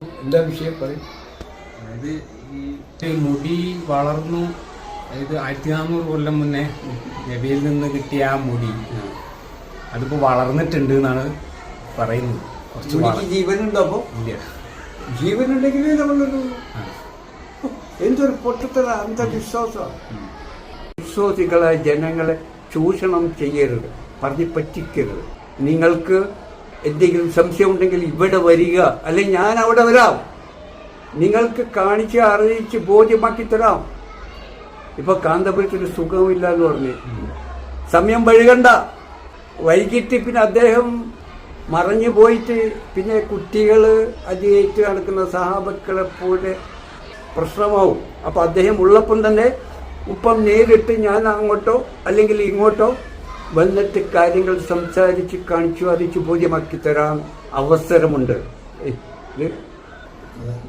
എന്താ വിഷയം പറയും? അതായത് ഈ മുടി വളർന്നു, അതായത് 1400 കൊല്ലം മുന്നേ നബിയിൽ നിന്ന് കിട്ടിയ ആ മുടി അതിപ്പോ വളർന്നിട്ടുണ്ട് എന്നാണ് പറയുന്നത്. മുടിക്ക് ജീവനുണ്ടോ? അപ്പൊ ഇല്ല. ജീവനുണ്ടെങ്കിലേ നമ്മളൊരു എന്തൊരു പൊട്ടത്തര അന്ധവിശ്വാസം. വിശ്വാസികളായ ജനങ്ങളെ ചൂഷണം ചെയ്യരുത്, പറഞ്ഞ് പറ്റിക്കരുത്. നിങ്ങൾക്ക് എന്തെങ്കിലും സംശയം ഉണ്ടെങ്കിൽ ഇവിടെ വരിക, അല്ലെങ്കിൽ ഞാൻ അവിടെ വരാം, നിങ്ങൾക്ക് കാണിച്ച് അറിയിച്ച് ബോധ്യമാക്കി തരാം. ഇപ്പൊ കാന്തപുരത്തിന് സുഖമില്ല എന്ന് പറഞ്ഞ് സമയം വൈകണ്ട. വൈകിട്ട് പിന്നെ അദ്ദേഹം മറഞ്ഞു പോയിട്ട് പിന്നെ കുട്ടികൾ അതിയേറ്റ് നടക്കുന്ന സഹാബക്കളെ പോലെ പ്രശ്നമാവും. അപ്പൊ അദ്ദേഹം ഉള്ളപ്പം തന്നെ ഇപ്പം നേരിട്ട് ഞാൻ അങ്ങോട്ടോ അല്ലെങ്കിൽ ഇങ്ങോട്ടോ വന്നിട്ട് കാര്യങ്ങൾ സംസാരിച്ച് കാണിച്ചു അറിയിച്ച് ബോധ്യമാക്കി തരാൻ അവസരമുണ്ട്.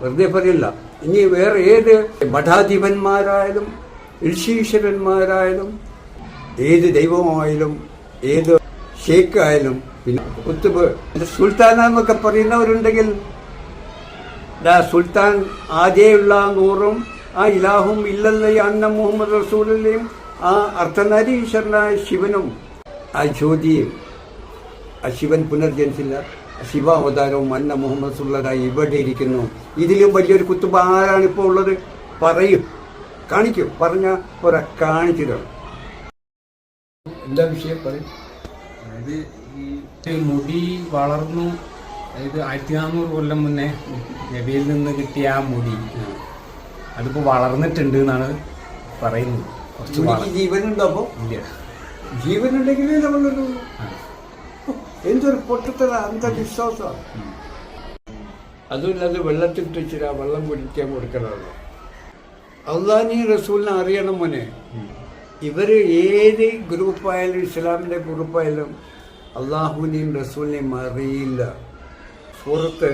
വെറുതെ പറയില്ല. ഇനി വേറെ ഏത് മഠാധിപന്മാരായാലും ഋഷീശ്വരന്മാരായാലും ഏത് ദൈവമായാലും ഏത് ഷേഖായാലും പിന്നെ കുത്തുബ് സുൽത്താനെന്നൊക്കെ പറയുന്നവരുണ്ടെങ്കിൽ സുൽത്താൻ ആദ്യമുള്ള നൂറും ആ ഇലാഹും ഇല്ലല്ലയും അന്ന മുഹമ്മദ് റസൂലല്ലയും ആ അർദ്ധനാരീശ്വരനായ ശിവനും ആ ജ്യോതിയും ആ ശിവൻ പുനർജനിച്ചില്ല, ശിവാവതാരവും അന്ന മുഹമ്മദ് റസൂലുള്ളാഹി ഇവിടെ ഇരിക്കുന്നു. ഇതിലും വലിയൊരു കുത്തുബ് ആരാണിപ്പോൾ ഉള്ളത്? പറയൂ, കാണിക്കൂ, പറഞ്ഞ പോരാ, കാണിച്ചു തരും. എന്താ വിഷയം പറയും? അതായത് ഈ മുടി വളർന്നു, അതായത് 1400 കൊല്ലം മുന്നേ നബിയിൽ നിന്ന് കിട്ടിയ ആ മുടി അതിപ്പോ വളർന്നിട്ടുണ്ട് എന്നാണ് പറയുന്നത്. മുടിക്ക് ജീവനുണ്ടോ? അപ്പൊ ഇല്ല. ജീവനുണ്ടെങ്കിലേ നമ്മളൊരു എന്തൊരു പൊട്ടത്തര അന്ധവിശ്വാസം. അതുമില്ലാതെ വെള്ളത്തിൽ വെച്ചിട്ട് വെള്ളം കുടിക്കാൻ കൊടുക്കണമല്ലോ. അള്ളാഹി റസൂലിനെ അറിയണം മോനെ. ഇവര് ഏത് ഗ്രൂപ്പായാലും ഇസ്ലാമിന്റെ ഗ്രൂപ്പായാലും അള്ളാഹുവിനെയും റസൂലിനെയും അറിയില്ല. സൂറത്ത്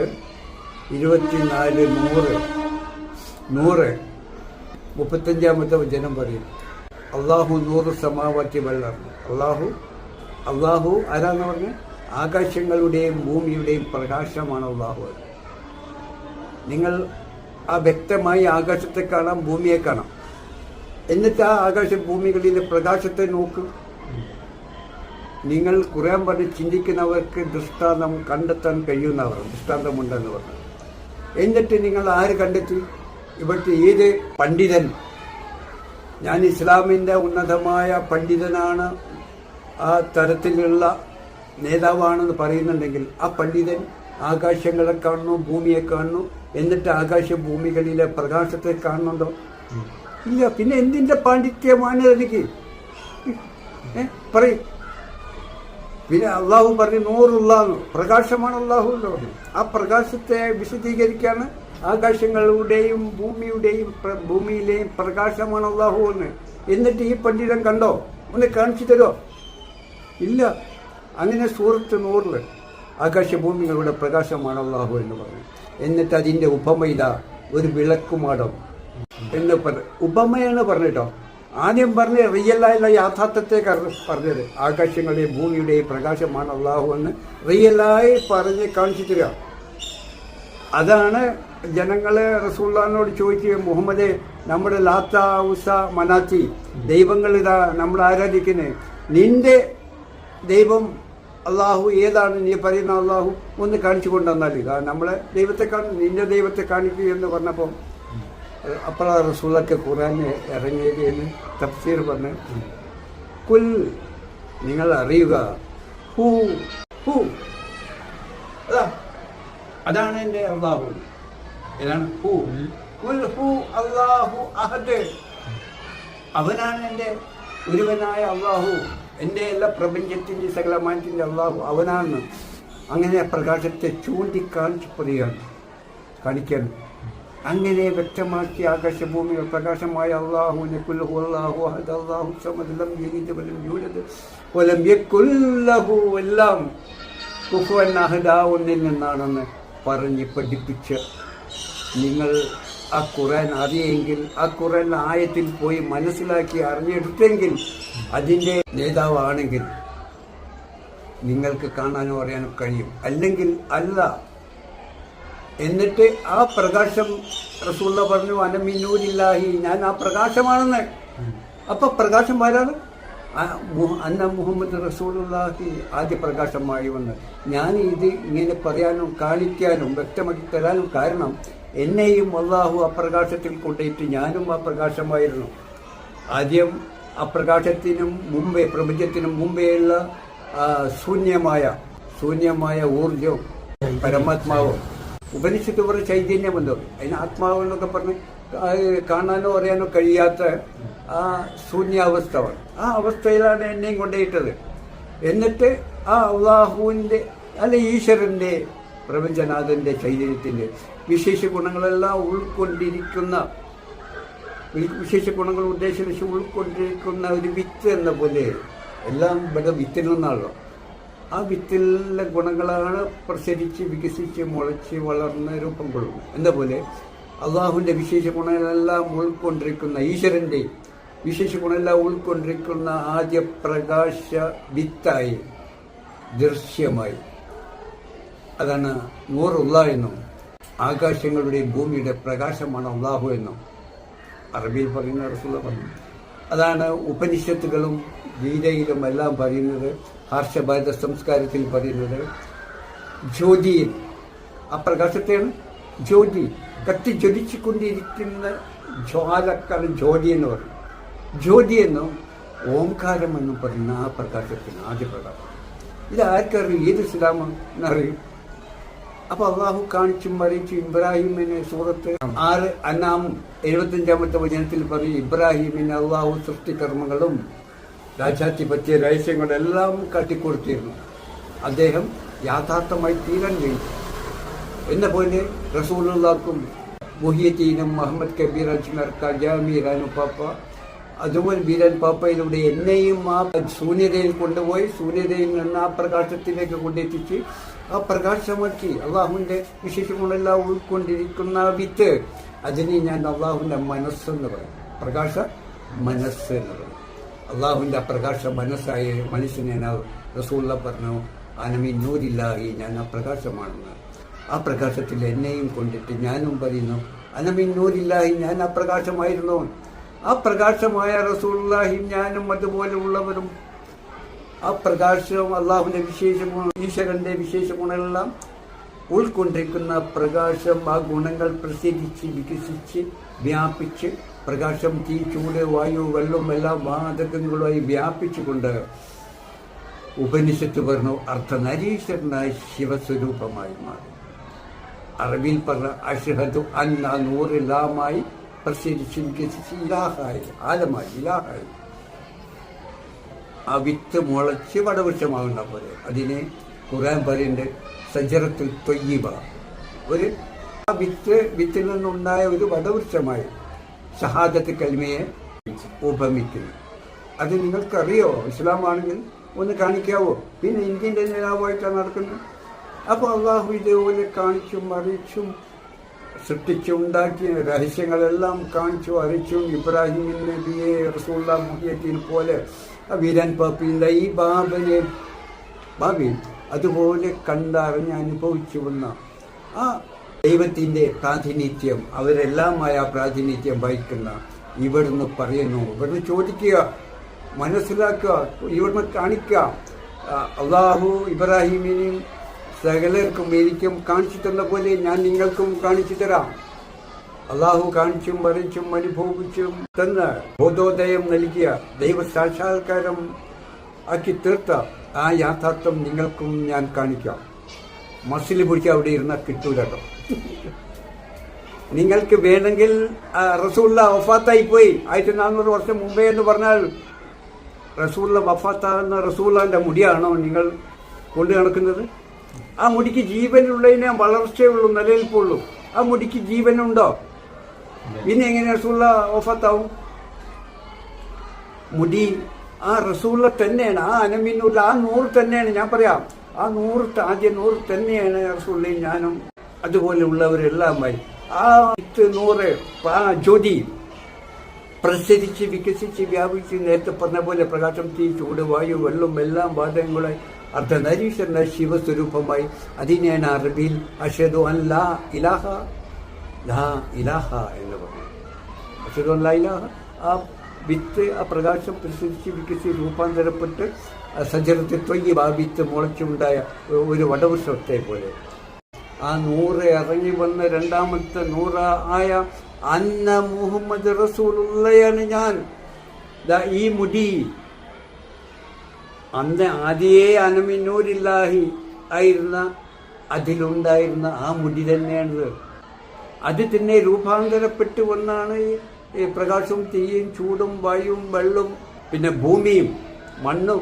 24:100 വചനം പറയും, അള്ളാഹു നൂറ് സമാവാറ്റി വെള്ളം. അള്ളാഹു ആരാന്ന് പറഞ്ഞ് ആകാശങ്ങളുടെയും ഭൂമിയുടെയും പ്രകാശമാണ് അള്ളാഹു. നിങ്ങൾ ആ വ്യക്തമായി ആകാശത്തെ കാണാം, ഭൂമിയെ കാണാം. എന്നിട്ട് ആ ആകാശ ഭൂമികളിലെ പ്രകാശത്തെ നോക്കും. നിങ്ങൾ ഖുർആൻ പറഞ്ഞ് ചിന്തിക്കുന്നവർക്ക് ദൃഷ്ടാന്തം കണ്ടെത്താൻ കഴിയുന്നവർ ദൃഷ്ടാന്തമുണ്ടെന്ന് പറഞ്ഞു. എന്നിട്ട് നിങ്ങൾ ആര് കണ്ടെത്തി? ഇവിടുത്തെ ഏത് പണ്ഡിതൻ ഞാൻ ഇസ്ലാമിൻ്റെ ഉന്നതമായ പണ്ഡിതനാണ്, ആ തരത്തിലുള്ള നേതാവാണെന്ന് പറയുന്നുണ്ടെങ്കിൽ ആ പണ്ഡിതൻ ആകാശങ്ങളെ കാണുന്നു, ഭൂമിയെ കാണുന്നു. എന്നിട്ട് ആകാശ ഭൂമികളിലെ പ്രകാശത്തെ കാണുന്നുണ്ടോ? ഇല്ല. പിന്നെ എന്തിൻ്റെ പാണ്ഡിത്യമാണ് എനിക്ക് പറയും? പിന്നെ അള്ളാഹു പറഞ്ഞു നൂറുള്ളാന്ന്, പ്രകാശമാണ് അള്ളാഹു എന്ന് പറഞ്ഞു. ആ പ്രകാശത്തെ വിശദീകരിക്കാണ് ആകാശങ്ങളുടെയും ഭൂമിയിലെയും പ്രകാശമാണ് അള്ളാഹു എന്ന്. എന്നിട്ട് ഈ പണ്ഡിതൻ കണ്ടോ? ഒന്ന് കാണിച്ചു തരുമോ? ഇല്ല. അങ്ങനെ സൂറത്ത് 100 ആകാശഭൂമികളുടെ പ്രകാശമാണ് അള്ളാഹു എന്ന് പറഞ്ഞു. എന്നിട്ട് അതിൻ്റെ ഉപമ ഇതാ, ഒരു വിളക്കുമാടം എന്ന് ഉപമയാണ് പറഞ്ഞിട്ടോ. ആദ്യം പറഞ്ഞ് റിയലായുള്ള യാഥാർത്ഥ്യത്തെ പറഞ്ഞത് ആകാശങ്ങളുടെയും ഭൂമിയുടെയും പ്രകാശമാണ് അള്ളാഹു എന്ന് റിയലായി പറഞ്ഞ് കാണിച്ചു തരിക. അതാണ് ജനങ്ങളെ റസൂലുള്ളാഹിനോട് ചോദിക്കുക, മുഹമ്മദേ, നമ്മുടെ ലാത്ത ഉസ മനാത്തി ദൈവങ്ങൾ ഇതാ നമ്മൾ ആരാധിക്കുന്നത്, നിന്റെ ദൈവം അള്ളാഹു ഏതാണ്? നീ പറയുന്ന അള്ളാഹു ഒന്ന് കാണിച്ചു കൊണ്ടുവന്നാൽ നമ്മളെ ദൈവത്തെ നിന്റെ ദൈവത്തെ കാണിക്കുക എന്ന് പറഞ്ഞപ്പോൾ അപ്പോഴാ റസൂലൊക്കെ ഖുർആൻ ഇറങ്ങിയത് എന്ന് തഫ്സീർ പറഞ്ഞ്, കുൽ നിങ്ങൾ അറിയുക, ഹൂ ഹൂ അതാണ് എൻ്റെ അള്ളാഹു. ഏതാണ്? ഹൂ കുൽ ഹൂ അല്ലാഹു അഹദ്, അവനാണ് എൻ്റെ ഒരുവനായ അള്ളാഹു, എൻ്റെ എല്ലാ പ്രപഞ്ചത്തിൻ്റെ സകലമാനത്തിൻ്റെ അള്ളാഹു അവനാണ്. അങ്ങനെ പ്രകാശത്തെ ചൂണ്ടിക്കാണിച്ച് പറയുകയാണ്, കാണിക്കാൻ. അങ്ങനെ വ്യക്തമാക്കി ആകാശഭൂമികൾ പ്രകാശമായ അള്ളാഹുവിനെ കുല്ലഹു അല്ലാഹു അഹദ് അല്ലാഹു സമദ് ലം യലിദ് വലം യൂലദ് വലം യകുൽ ലഹു എല്ലാം കുഫുവൻ അഹദ ഒന്നിൽ നിന്നാണെന്ന് പറഞ്ഞ് പഠിപ്പിച്ച് നിങ്ങൾ ആ ഖുർആൻ അറിയെങ്കിൽ, ആ ഖുർആൻ ആയത്തിൽ പോയി മനസ്സിലാക്കി അറിഞ്ഞെടുത്തെങ്കിൽ, അതിൻ്റെ നേതാവാണെങ്കിൽ നിങ്ങൾക്ക് കാണാനോ അറിയാനോ കഴിയും. അല്ലെങ്കിൽ അല്ല. എന്നിട്ട് ആ പ്രകാശം റസൂലുള്ള പറഞ്ഞു അനമിന്നൂരില്ലാഹി, ഞാൻ ആ പ്രകാശമാണെന്ന്. അപ്പൊ പ്രകാശം വരാറ് അന്ന മുഹമ്മദ് റസൂലുള്ളാഹി ആദ്യ പ്രകാശമായി വന്ന്. ഞാൻ ഇത് ഇങ്ങനെ പറയാനും കാണിക്കാനും വ്യക്തമാക്കി തരാനും കാരണം എന്നെയും അള്ളാഹു ആ പ്രകാശത്തിൽ കൊണ്ടുപോയിട്ട് ഞാനും ആ പ്രകാശമായിരുന്നു. ആദ്യം ആ പ്രകാശത്തിനും മുമ്പേ, പ്രപഞ്ചത്തിനും മുമ്പേയുള്ള ശൂന്യമായ ഊർജവും പരമാത്മാവും ഉപനിഷത്ത് പറഞ്ഞ ചൈതന്യമുണ്ടോ, അതിന് ആത്മാവ് എന്നൊക്കെ പറഞ്ഞ് കാണാനോ അറിയാനോ കഴിയാത്ത ആ ശൂന്യാവസ്ഥ, ആ അവസ്ഥയിലാണ് എന്നെയും കൊണ്ടുപോയിട്ടത്. എന്നിട്ട് ആ അള്ളാഹുവിൻ്റെ ഈശ്വരൻ്റെ പ്രപഞ്ചനാഥൻ്റെ ചൈതന്യത്തിൻ്റെ വിശേഷ ഗുണങ്ങളെല്ലാം ഉൾക്കൊണ്ടിരിക്കുന്ന, വിശേഷ ഗുണങ്ങൾ ഉദ്ദേശിച്ച് ഉൾക്കൊണ്ടിരിക്കുന്ന ഒരു വിത്ത് എന്ന പോലെ, എല്ലാം ഇവിടെ വിത്തിൽ നിന്നാണല്ലോ. ആ വിത്തിലെ ഗുണങ്ങളാണ് പ്രസരിച്ച് വികസിച്ച് മുളച്ച് വളർന്ന് രൂപം കൊള്ളുന്നത്. എന്ന പോലെ അള്ളാഹുവിൻ്റെ വിശേഷ ഗുണങ്ങളെല്ലാം ഉൾക്കൊണ്ടിരിക്കുന്ന, ഈശ്വരൻ്റെ വിശേഷ ഗുണമെല്ലാം ഉൾക്കൊണ്ടിരിക്കുന്ന ആദ്യ പ്രകാശ വിത്തായി, ദൃശ്യമായി, അതാണ് നൂറുള്ള എന്നും ആകാശങ്ങളുടെ ഭൂമിയുടെ പ്രകാശമാണ് അള്ളാഹു എന്നും അറബിയിൽ പറയുന്ന റസൂലുള്ള പറഞ്ഞു. അതാണ് ഉപനിഷത്തുകളും ഗീതയിലും എല്ലാം പറയുന്നത്. ഹർഷഭാരത സംസ്കാരത്തിൽ പറയുന്നത് ജ്യോതിയിൽ, ആ പ്രകാശത്തെയാണ് ജ്യോതി, കത്തി ജ്വലിച്ചുകൊണ്ടിരിക്കുന്ന ജ്വാലക്കാണ് ജ്യോതി എന്ന് പറയും. ജ്യോതി എന്നും ഓംകാരം എന്നും പറയുന്ന ആ പ്രകാശത്തിന് ആദ്യ പ്രകാശം. ഇത് ആർക്കറിയും? ഏത് ഇസ്ലാമ എന്നറിയും. അപ്പൊ അള്ളാഹു കാണിച്ചും അറിയിച്ചു. ഇബ്രാഹിമിനെ സൂറത്ത് 6 അന്നാം 75-ാമത്തെ വചനത്തിൽ പറയും, ഇബ്രാഹിമിന് അള്ളാഹു സൃഷ്ടികർമ്മങ്ങളും രാജാധിപത്യ രഹസ്യങ്ങളെല്ലാം കാട്ടിക്കൊടുത്തിരുന്നു. അദ്ദേഹം യാഥാർത്ഥമായി തീരാൻ കഴിഞ്ഞു. എന്ന പോലെ റസൂലുള്ളാഹ്ക്കും മുഹിയദ്ദീനും മുഹമ്മദ് കബീർ അജ്മർ ജാമീറാനു പാപ്പ, അതുപോലെ ബീരാൻ പാപ്പയിലൂടെ എന്നെയും ആ ശൂന്യതയിൽ കൊണ്ടുപോയി, ശൂന്യതയിൽ നിന്ന് ആ പ്രകാശത്തിലേക്ക് കൊണ്ടെത്തിച്ച് ആ പ്രകാശമാക്കി അള്ളാഹുവിൻ്റെ വിശേഷങ്ങളെല്ലാം ഉൾക്കൊണ്ടിരിക്കുന്ന വിത്ത്, അതിനെ ഞാൻ അള്ളാഹുവിൻ്റെ മനസ്സെന്ന് പറയും. പ്രകാശ മനസ്സ് എന്ന് പറയും. അള്ളാഹുവിൻ്റെ ആ പ്രകാശ മനസ്സായ മനുഷ്യനെ റസൂലുള്ള പറഞ്ഞു അനമിൻ നൂരില്ലാഹി, ഞാൻ ആ പ്രകാശമാണെന്ന്. ആ പ്രകാശത്തിൽ എന്നെയും കൊണ്ടിട്ട് ഞാനും പറയുന്നു അനമിൻ നൂരില്ലാഹി, ഞാൻ ആ പ്രകാശമായിരുന്നു. ആ പ്രകാശമായ റസൂലുള്ളാഹി ഞാനും അതുപോലെ ഉള്ളവരും ആ പ്രകാശവും അള്ളാഹുവിൻ്റെ വിശേഷ ഗുണം, ഈശ്വരൻ്റെ വിശേഷ ഗുണങ്ങളെല്ലാം ഉൾക്കൊണ്ടിരിക്കുന്ന പ്രകാശം, ആ ഗുണങ്ങൾ പ്രസരിച്ച് വികസിച്ച് വ്യാപിച്ച് പ്രകാശം, തീ, ചൂട്, വായു, വെള്ളം എല്ലാം വാതകങ്ങളുമായി വ്യാപിച്ചുകൊണ്ട് ഉപനിഷത്ത് പറഞ്ഞു അർദ്ധനരീശ്വരനായ ശിവസ്വരൂപമായി മാറി. അറബിയിൽ പറഞ്ഞ അഷ്ഹദു അന്ന നൂറിലാമായി പ്രസരിച്ച് വികസിച്ച് ഇലാഹായി, ആലമായി, ഇലാഹായി. ആ വിത്ത് മുളച്ച് വടവൃക്ഷമാകുന്ന പോലെ അതിനെ ഖുർആൻ പറയുന്നുണ്ട് സജറത്തുൽ ത്വയ്യിബ, ഒരു വിത്തിൽ നിന്നുണ്ടായ ഒരു വടവൃക്ഷമായി ഷഹാദത്ത് കൽമയെ ഉപമിക്കുന്നു. അത് നിങ്ങൾക്കറിയോ? ഇസ്ലാമാണെങ്കിൽ ഒന്ന് കാണിക്കാവോ? പിന്നെ ഇന്ത്യൻ്റെ നേതാവായിട്ടാണ് നടക്കുന്നത്. അപ്പോൾ അള്ളാഹു ഇതേപോലെ കാണിച്ചും അറിയിച്ചും സൃഷ്ടിച്ചുണ്ടാക്കിയ രഹസ്യങ്ങളെല്ലാം കാണിച്ചു അറിയിച്ചും ഇബ്രാഹിം നബിയെ, റസൂലുള്ളാഹി മുഹിയദ്ദീൻ പോലെ വീരൻ പാപ്പിൻ്റെ ഈ ബാബി അതുപോലെ കണ്ടറിഞ്ഞ് അനുഭവിച്ചു വന്ന ആ ദൈവത്തിൻ്റെ പ്രാതിനിധ്യം, അവരെല്ലാമായ പ്രാതിനിധ്യം വഹിക്കുന്ന ഇവിടുന്ന് പറയുന്നു, ഇവിടുന്ന് ചോദിക്കുക, മനസ്സിലാക്കുക, ഇവിടുന്ന് കാണിക്കുക. അള്ളാഹു ഇബ്രാഹിമിനെയും സകലർക്കും എനിക്കും കാണിച്ചു തന്ന പോലെ ഞാൻ നിങ്ങൾക്കും കാണിച്ചു തരാം. അള്ളാഹു കാണിച്ചും വരച്ചും അനുഭവിച്ചും തന്ന ബോധോദയം നൽകിയ ദൈവ സാക്ഷാത്കാരം ആക്കി തീർത്ത ആ യാഥാർത്ഥ്യം നിങ്ങൾക്കും ഞാൻ കാണിക്കാം. മസിൽ പിടിച്ച് അവിടെ ഇരുന്നാൽ കിട്ടൂലോ. നിങ്ങൾക്ക് വേണമെങ്കിൽ റസൂലുള്ള വഫാത്തായി പോയി 1400 വർഷം മുമ്പേ എന്ന് പറഞ്ഞാൽ റസൂലുള്ള വഫാത്താകുന്ന റസൂലുള്ളാഹിന്റെ മുടിയാണോ നിങ്ങൾ കൊണ്ടു നടക്കുന്നത്? ആ മുടിക്ക് ജീവനുള്ളതിനെ വളർച്ചയുള്ളൂ, നിലനിൽപ്പുള്ളൂ. ആ മുടിക്ക് ജീവനുണ്ടോ? പിന്നെ എങ്ങനെ റസൂലുള്ള വഫാത്താവും? മുടി ആ റസൂലുള്ള തന്നെയാണ്, ആ അനമിന്നൂല്ല, ആ നൂറ് തന്നെയാണ്. ഞാൻ പറയാം, ആ ആദ്യ നൂറ് തന്നെയാണ് റസൂലുള്ളയും ഞാനും അതുപോലെ ഉള്ളവരെല്ലാമായി. ആ 100 ആ ജ്യോതി പ്രസരിച്ച് വികസിച്ച് വ്യാപിച്ച് നേരത്തെ പറഞ്ഞ പോലെ പ്രകാശം, തീ, ചൂട്, വായു, വെള്ളം എല്ലാം വാതകങ്ങളായി അർദ്ധനാരീശ്വരന്റെ ശിവസ്വരൂപമായി. അതിനെയാണ് അറബിയിൽ അഷ്ഹദു അൻ ലാ ഇലാഹ എന്ന് പറഞ്ഞു. അഷ്ഹദു അൻ ലാ ഇലാഹ, ആ വിത്ത്, ആ പ്രകാശം പ്രസരിച്ച് വികസിച്ച് രൂപാന്തരപ്പെട്ട് സജറത്തിൽ ത്വയ്യിബ, ആ വിത്ത് മുളച്ചുണ്ടായ ഒരു വടവൃക്ഷത്തെ പോലെ. ആ നൂറ് ഇറങ്ങി വന്ന രണ്ടാമത്തെ നൂറ ആയ അന്ന മുഹമ്മദ് റസൂലുള്ളയാണ് ഞാൻ. ഈ മുടി അന്ന് ആദ്യേ അനമിന്നൂരില്ലാഹി ആയിരുന്ന അതിലുണ്ടായിരുന്ന ആ മുടി തന്നെയാണിത്. അത് തന്നെ രൂപാന്തരപ്പെട്ട് വന്നാണ് ഈ പ്രകാശവും തീയും ചൂടും വായുവും വെള്ളവും പിന്നെ ഭൂമിയും മണ്ണും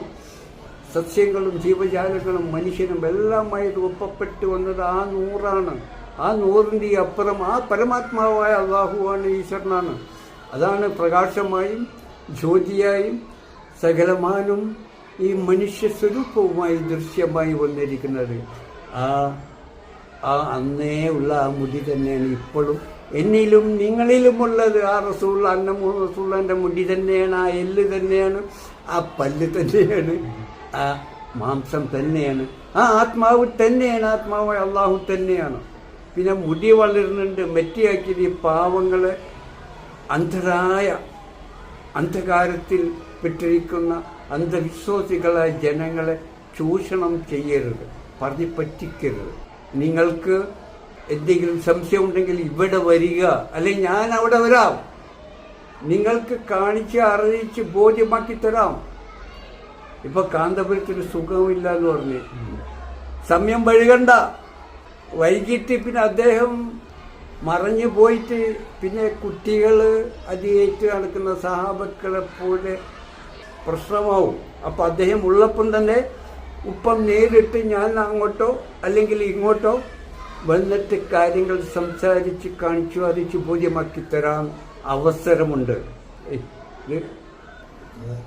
സസ്യങ്ങളും ജീവജാലങ്ങളും മനുഷ്യനും എല്ലാമായി രൂപപ്പെട്ട് വന്നത് ആ നൂറാണ്. ആ നൂറിൻ്റെ അപ്പുറം ആ പരമാത്മാവായ അള്ളാഹുവാണ്, ഈശ്വരനാണ്. അതാണ് പ്രകാശമായും ജ്യോതിയായും സകലമാനും ഈ മനുഷ്യ സ്വരൂപവുമായി ദൃശ്യമായി വന്നിരിക്കുന്നത്. ആ അന്നേ ഉള്ള ആ മുടി തന്നെയാണ് ഇപ്പോഴും എന്നിലും നിങ്ങളിലുമുള്ളത്. ആ റസൂൽ അന്ന റസൂലിൻ്റെ മുടി തന്നെയാണ്, ആ എല്ല് തന്നെയാണ്, ആ പല്ല് തന്നെയാണ്, ആ മാംസം തന്നെയാണ്, ആ ആത്മാവ് തന്നെയാണ്, ആത്മാവായ അള്ളാഹു തന്നെയാണ്. പിന്നെ മുടി വളരുന്നുണ്ട്, മെറ്റിയാക്കിയത് ഈ പാവങ്ങളെ അന്ധരായ അന്ധകാരത്തിൽ പെട്ടിരിക്കുന്ന അന്ധവിശ്വാസികളായ ജനങ്ങളെ ചൂഷണം ചെയ്യരുത്, പറഞ്ഞ് പറ്റിക്കരുത്. നിങ്ങൾക്ക് എന്തെങ്കിലും സംശയം ഉണ്ടെങ്കിൽ ഇവിടെ വരിക, അല്ലെങ്കിൽ ഞാൻ അവിടെ വരാം, നിങ്ങൾക്ക് കാണിച്ച് അറിയിച്ച് ബോധ്യമാക്കി തരാം. ഇപ്പൊ കാന്തപുരത്തിന് സുഖമില്ല എന്ന് പറഞ്ഞ് സമയം വഴുകണ്ട. വൈകിട്ട് പിന്നെ അദ്ദേഹം മറഞ്ഞു പോയിട്ട് പിന്നെ കുട്ടികൾ അതിയേറ്റ് നടക്കുന്ന സഹാബക്കളെ പോലെ പ്രശ്നമാവും. അപ്പം അദ്ദേഹം ഉള്ളപ്പം തന്നെ ഉപ്പം നേരിട്ട് ഞാൻ അങ്ങോട്ടോ അല്ലെങ്കിൽ ഇങ്ങോട്ടോ വന്നിട്ട് കാര്യങ്ങൾ സംസാരിച്ച് കാണിച്ചു അറിയിച്ച് ബോധ്യമാക്കി തരാൻ അവസരമുണ്ട്.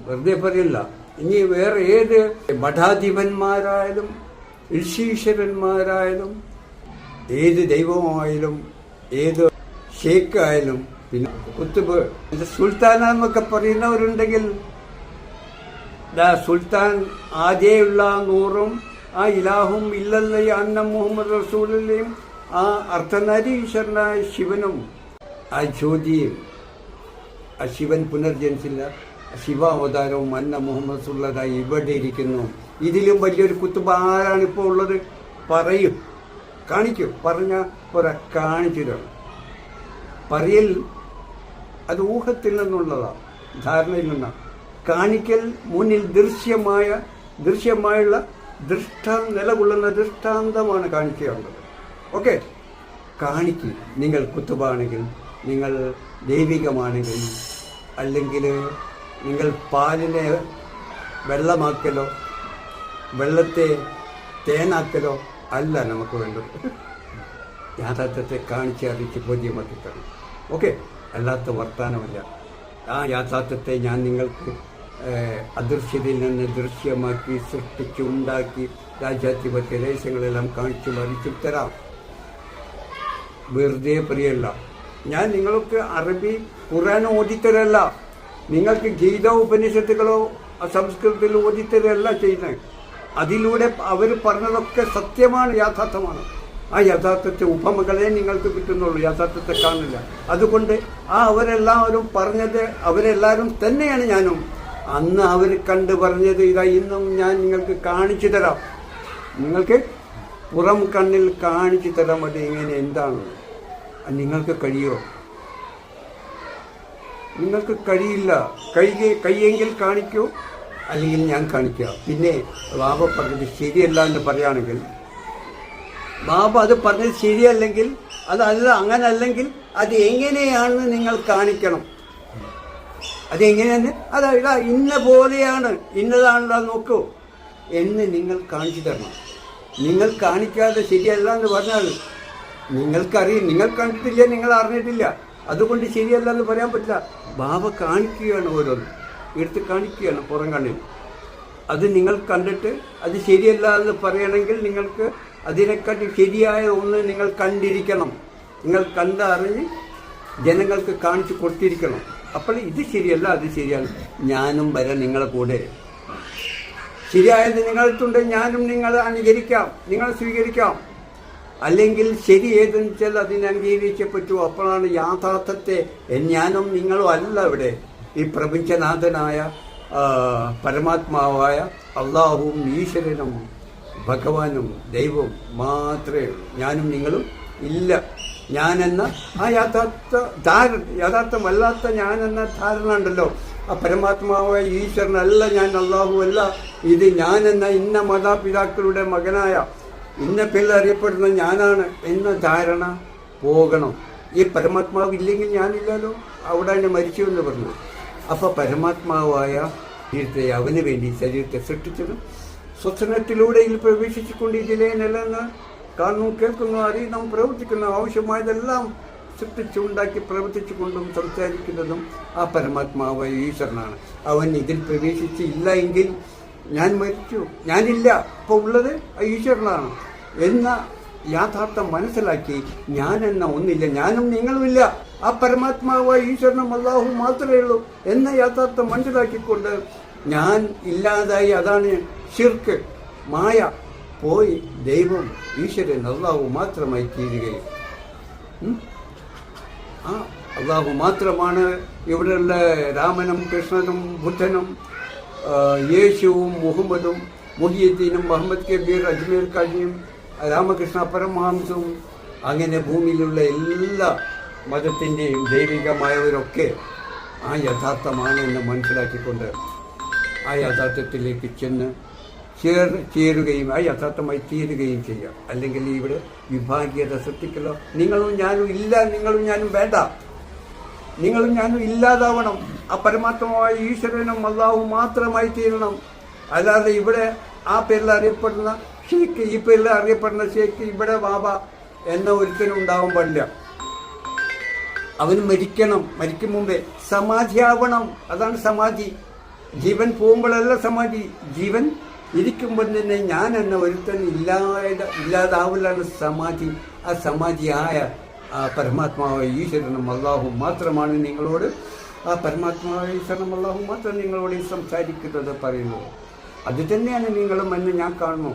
വെറുതെ പറയില്ല. ഇനി വേറെ ഏത് മഠാധിപന്മാരായാലും ഋഷീശ്വരന്മാരായാലും ഏത് ദൈവമായാലും ഏത് ഷേക്കായാലും പിന്നെ കുത്തുബ് സുൽത്താനെന്നൊക്കെ പറയുന്നവരുണ്ടെങ്കിൽ സുൽത്താൻ ആദ്യമുള്ള നൂറും ആ ഇലാഹും ഇല്ലല്ല അന്ന മുഹമ്മദ് റസൂലിലെയും ആ അർദ്ധനാരീശ്വരനായ ശിവനും ആ ജ്യോതിയും, ആ ശിവൻ പുനർജനിച്ചില്ല, ശിവാവതാരവും അന്ന മുഹമ്മദ് റസൂലുള്ളാഹി ഇവിടെ ഇരിക്കുന്നു. ഇതിലും വലിയൊരു കുത്തുബ ആരാണ് ഇപ്പോൾ ഉള്ളത്? പറയും, കാണിക്കും, പറഞ്ഞ പോരാ, കാണിച്ചു തരണം. പറയൽ അത് ഊഹത്തിൽ നിന്നുള്ളതാണ്, ധാരണയിൽ നിന്നാണ്. കാണിക്കൽ മുന്നിൽ ദൃശ്യമായുള്ള നിലകൊള്ളുന്ന ദൃഷ്ടാന്തമാണ് കാണിക്കാറുള്ളത്. ഓക്കെ, കാണിക്കും. നിങ്ങൾ കുത്തുബാണെങ്കിൽ, നിങ്ങൾ ദൈവികമാണെങ്കിൽ, അല്ലെങ്കിൽ നിങ്ങൾ പാലിനെ വെള്ളമാക്കലോ വെള്ളത്തെ തേനാക്കലോ അല്ല നമുക്ക് വേണ്ടത്. യാഥാർത്ഥ്യത്തെ കാണിച്ച് അറിയിച്ച് ബോധ്യമാക്കി തരണം. ഓക്കെ, അല്ലാത്ത വർത്താനമല്ല. ആ യാഥാർത്ഥ്യത്തെ ഞാൻ നിങ്ങൾക്ക് അദൃശ്യതയിൽ നിന്ന് ദൃശ്യമാക്കി സൃഷ്ടിച്ചുണ്ടാക്കി രാജ്യാധിപത്യ രഹസ്യങ്ങളെല്ലാം കാണിച്ചു മറിച്ചു തരാം. വെറുതെ പറയല്ല. ഞാൻ നിങ്ങൾക്ക് അറബി ഖുർആൻ ഓതിത്തരല്ല, നിങ്ങൾക്ക് ഗീത ഉപനിഷത്തുകളോ സംസ്കൃതത്തിൽ ഓതിത്തരല്ല ചെയ്യുന്നത്. അതിലൂടെ അവർ പറഞ്ഞതൊക്കെ സത്യമാണ്, യാഥാർത്ഥ്യമാണ്. ആ യഥാർത്ഥത്തെ ഉപമകളെ നിങ്ങൾക്ക് കിട്ടുന്നുള്ളൂ, യഥാർത്ഥത്തെ കാണില്ല. അതുകൊണ്ട് അവരെല്ലാവരും പറഞ്ഞത് അവരെല്ലാവരും തന്നെയാണ് ഞാനും. അന്ന് അവർ കണ്ട് പറഞ്ഞത് ഇതാ ഇന്നും ഞാൻ നിങ്ങൾക്ക് കാണിച്ചു തരാം. നിങ്ങൾക്ക് പുറം കണ്ണിൽ കാണിച്ചു തരാം. അത് എങ്ങനെ എന്താണ് നിങ്ങൾക്ക് കഴിയോ? നിങ്ങൾക്ക് കഴിയില്ല. കയ്യെങ്കിൽ കാണിക്കൂ, അല്ലെങ്കിൽ ഞാൻ കാണിക്കാം. പിന്നെ ബാബ പറഞ്ഞത് ശരിയല്ല എന്ന് പറയുകയാണെങ്കിൽ, ബാബ അത് പറഞ്ഞത് ശരിയല്ലെങ്കിൽ, അതല്ല അങ്ങനല്ലെങ്കിൽ അത് എങ്ങനെയാണെന്ന് നിങ്ങൾ കാണിക്കണം. അതെങ്ങനെയാണ്? അതാ ഇന്ന പോലെയാണ്, ഇന്നതാണല്ലോ നോക്കൂ എന്ന് നിങ്ങൾ കാണിച്ചു തരണം. നിങ്ങൾ കാണിക്കാതെ ശരിയല്ല എന്ന് പറഞ്ഞാൽ നിങ്ങൾക്കറിയും, നിങ്ങൾ കണ്ടിട്ടില്ല, നിങ്ങൾ അറിഞ്ഞിട്ടില്ല, അതുകൊണ്ട് ശരിയല്ല എന്ന് പറയാൻ പറ്റില്ല. ബാബ കാണിക്കുകയാണ്, ഓരോന്ന് എടുത്ത് കാണിക്കുകയാണ് പുറം കണ്ണിൽ. അത് നിങ്ങൾ കണ്ടിട്ട് അത് ശരിയല്ല എന്ന് പറയണമെങ്കിൽ നിങ്ങൾക്ക് അതിനെക്കാട്ടി ശരിയായ ഒന്ന് നിങ്ങൾ കണ്ടിരിക്കണം. നിങ്ങൾ കണ്ടറിഞ്ഞ് ജനങ്ങൾക്ക് കാണിച്ചു കൊടുത്തിരിക്കണം. അപ്പോൾ ഇത് ശരിയല്ല, അത് ശരിയാണ്, ഞാനും വരാം നിങ്ങളെ കൂടെ. ശരിയായത് നിങ്ങളടുത്തുണ്ട്, ഞാനും നിങ്ങളെ അനുകരിക്കാം, നിങ്ങൾ സ്വീകരിക്കാം. അല്ലെങ്കിൽ ശരി ഏതെന്ന് വെച്ചാൽ അതിനെ അംഗീകരിച്ചേ പറ്റൂ. അപ്പോഴാണ് യാഥാർത്ഥത്തെ ഞാനും നിങ്ങളും അല്ല ഇവിടെ. ഈ പ്രപഞ്ചനാഥനായ പരമാത്മാവായ അള്ളാഹുവും ഈശ്വരനും ഭഗവാനും ദൈവവും മാത്രമേ ഉള്ളൂ. ഞാനും നിങ്ങളും ഇല്ല. ഞാനെന്ന ആ യഥാർത്ഥമല്ലാത്ത ഞാനെന്ന ധാരണ ഉണ്ടല്ലോ, ആ പരമാത്മാവായ ഈശ്വരനല്ല ഞാൻ, അള്ളാഹു അല്ല, ഇത് ഞാനെന്ന ഇന്ന മാതാപിതാക്കളുടെ മകനായ ഇന്ന പേരിൽ അറിയപ്പെടുന്ന ഞാനാണ് എന്ന ധാരണ പോകണം. ഈ പരമാത്മാവ് ഇല്ലെങ്കിൽ ഞാനില്ലല്ലോ, അവിടെ മരിച്ചു എന്ന് പറഞ്ഞു. അപ്പോൾ പരമാത്മാവായ ശരീരത്തെ അവന് വേണ്ടി ശരീരത്തെ സൃഷ്ടിച്ചതും സ്വപ്നത്തിലൂടെ ഇതിൽ പ്രവേശിച്ചുകൊണ്ട് ഇതിലെ നിലനിന്ന് കാണുന്നു, കേൾക്കുന്നു, അറിയുന്നു, പ്രവർത്തിക്കുന്നു, ആവശ്യമായതെല്ലാം സൃഷ്ടിച്ചുണ്ടാക്കി പ്രവർത്തിച്ചു കൊണ്ടും സംസാരിക്കുന്നതും ആ പരമാത്മാവായ ഈശ്വരനാണ്. അവൻ ഇതിൽ പ്രവേശിച്ചില്ല എങ്കിൽ ഞാൻ മരിച്ചു, ഞാനില്ല, അപ്പോൾ ഉള്ളത് ഈശ്വരനാണ് എന്ന യാഥാർത്ഥ്യം മനസ്സിലാക്കി ഞാനെന്ന ഒന്നില്ല, ഞാനും നിങ്ങളുമില്ല, ആ പരമാത്മാവായ ഈശ്വരനും അള്ളാഹു മാത്രമേ ഉള്ളൂ എന്ന യാഥാർത്ഥ്യം മനസ്സിലാക്കിക്കൊണ്ട് ഞാൻ ഇല്ലാതായി, അതാണ് ശിർക്ക്, മായ പോയി ദൈവം ഈശ്വരൻ അള്ളാഹു മാത്രമായി തീരുകയും ആ അള്ളാഹു മാത്രമാണ് ഇവിടെയുള്ള രാമനും കൃഷ്ണനും ബുദ്ധനും യേശുവും മുഹമ്മദും മുഹിയുദ്ദീനും മുഹമ്മദ് കബീർ അജ്മീർ കാജിയും രാമകൃഷ്ണ പരമഹംസവും അങ്ങനെ ഭൂമിയിലുള്ള എല്ലാ മതത്തിൻ്റെയും ദൈവികമായവരൊക്കെ ആ യഥാർത്ഥമാണ് എന്ന് മനസ്സിലാക്കിക്കൊണ്ട് ആ യഥാർത്ഥത്തിലേക്ക് ചെന്ന് ചേരുകയും ആ യഥാർത്ഥമായി തീരുകയും ചെയ്യാം. അല്ലെങ്കിൽ ഇവിടെ വിഭാഗീയത സൃഷ്ടിക്കലോ, നിങ്ങളും ഞാനും ഇല്ല, നിങ്ങളും ഞാനും വേണ്ട, നിങ്ങളും ഞാനും ഇല്ലാതാവണം, ആ പരമാത്മമായ ഈശ്വരനും അള്ളാഹു മാത്രമായി തീരണം. അല്ലാതെ ഇവിടെ ആ പേരിൽ അറിയപ്പെടുന്ന ഷേക്ക്, ഈ പേരിൽ അറിയപ്പെടുന്ന ഷേക്ക്, ഇവിടെ ബാബ എന്ന ഒരുത്തനും ഉണ്ടാവാൻ പാടില്ല. അവന് മരിക്കണം, മരിക്കും മുമ്പേ സമാധിയാവണം. അതാണ് സമാധി. ജീവൻ പോകുമ്പോഴല്ല സമാധി, ജീവൻ ഇരിക്കുമ്പോൾ തന്നെ ഞാൻ എന്ന ഒരുത്തൻ ഇല്ലാതാവലാണ് സമാധി. ആ സമാധിയായ ആ പരമാത്മാവായ ഈശ്വരനും അള്ളാഹു മാത്രമാണ് നിങ്ങളോട്, ആ പരമാത്മാവായ ഈശ്വരനും അള്ളാഹു മാത്രം നിങ്ങളോട് സംസാരിക്കുന്നത്, പറയുന്നത്. അത് തന്നെയാണ് നിങ്ങളും എന്ന് ഞാൻ കാണുന്നു.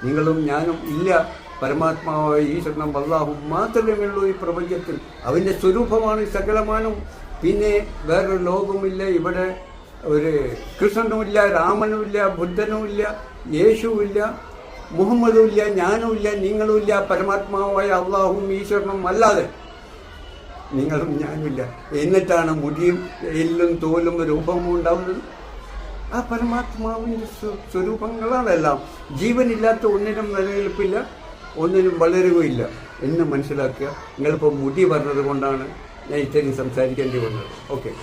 നിങ്ങളും ഞാനും ഇല്ല, പരമാത്മാവായ ഈശ്വരനും അള്ളാഹു മാത്രമേ ഉള്ളൂ ഈ പ്രപഞ്ചത്തിൽ. അവൻ്റെ സ്വരൂപമാണ് സകലമാനും. പിന്നെ വേറൊരു ലോകവുമില്ല. ഇവിടെ ഒരു കൃഷ്ണനുമില്ല, രാമനുമില്ല, ബുദ്ധനുമില്ല, യേശുവില്ല, മുഹമ്മദുമില്ല, ഞാനുമില്ല, നിങ്ങളുമില്ല. പരമാത്മാവായ അള്ളാഹും ഈശ്വരനും അല്ലാതെ നിങ്ങളും ഞാനുമില്ല. എന്നിട്ടാണ് മുടിയും എല്ലും തോലും രൂപവും ഉണ്ടാവുന്നത്. ആ പരമാത്മാവിൻ്റെ സ്വരൂപങ്ങളാണെല്ലാം. ജീവനില്ലാത്ത ഒന്നിനും നിലനിൽപ്പില്ല, ഒന്നിനും വളരുകയില്ല എന്ന് മനസ്സിലാക്കുക. നിങ്ങളിപ്പോൾ മുടി പറഞ്ഞത് കൊണ്ടാണ് ഞാൻ ഇത്രയും സംസാരിക്കേണ്ടി വന്നത്. ഓക്കെ.